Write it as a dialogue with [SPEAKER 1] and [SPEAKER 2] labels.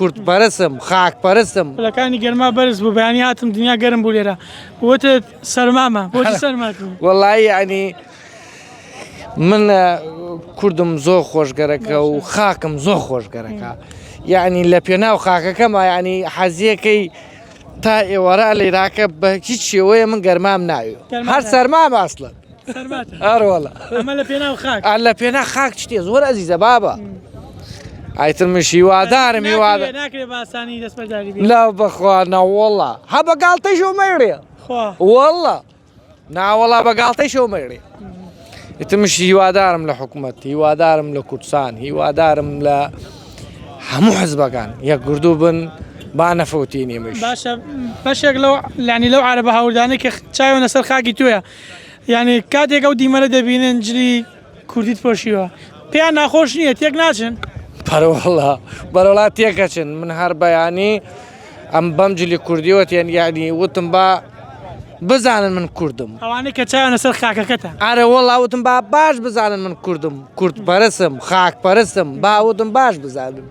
[SPEAKER 1] کورد پەرستم خاک پەرستم
[SPEAKER 2] پلەکانی گەرما بەرز بوو بەیانی هاتم دنیا گەرم بوو لێرە وتە سەرمامە بۆچی سەرماتون
[SPEAKER 1] وەڵایی ینی من کوردم زۆر خۆشگەرەکە و خاکم زۆر خۆشگەرەکە یعنی لە پێناو خاکەکەمە ینی حەزیەکەی تا ئێوەرە لە عێراقە بە هیچ شێوەیە من گەرمام ناوێ هەر سەرمام ئەسڵن هەروەڵا
[SPEAKER 2] ئەمە لە پێناو خاک
[SPEAKER 1] لە پێنا خاک شتێ زۆر ئەزیزە بابە ئایتر من هیوادارم هیوادار
[SPEAKER 2] ناکرێت باسانی دەستبەرداری بێ
[SPEAKER 1] لا بەخوا نەوەڵا هە بەگاڵتەیشەوە مەیڕێ وەڵا ناوەڵا بەگاڵتەیشەوە مەیڕێ ئیترمش هیوادارم لە حکوومەت هیوادارم لە کوردستان هیوادارم لە هەموو حزبەکان یەک گردوو بن با نەفەوتینیمش
[SPEAKER 2] باشە بەشێک لەو لانی لەو عارە بە هەوردانەی کە چاوێنە سەر خاکی توێە یعنی کاتێک ئەو دیمەرە دەبینن جلی کوردیت پۆشیوە پێیان ناخۆش نییە تێک ناچن
[SPEAKER 1] بەرەوەڵا بەرەوڵا تێکەچن من هەر بەیانی ئەم بەم جلی کوردیوەتێن یعنی وتم با بزانن من کوردم
[SPEAKER 2] ئەوانەی کە چاوێنە سەر خاکەکەتە
[SPEAKER 1] ئارە وەڵا وتم با باش بزانن من کوردم کورد پەرستم خاک پەرستم با وتم باش بزانن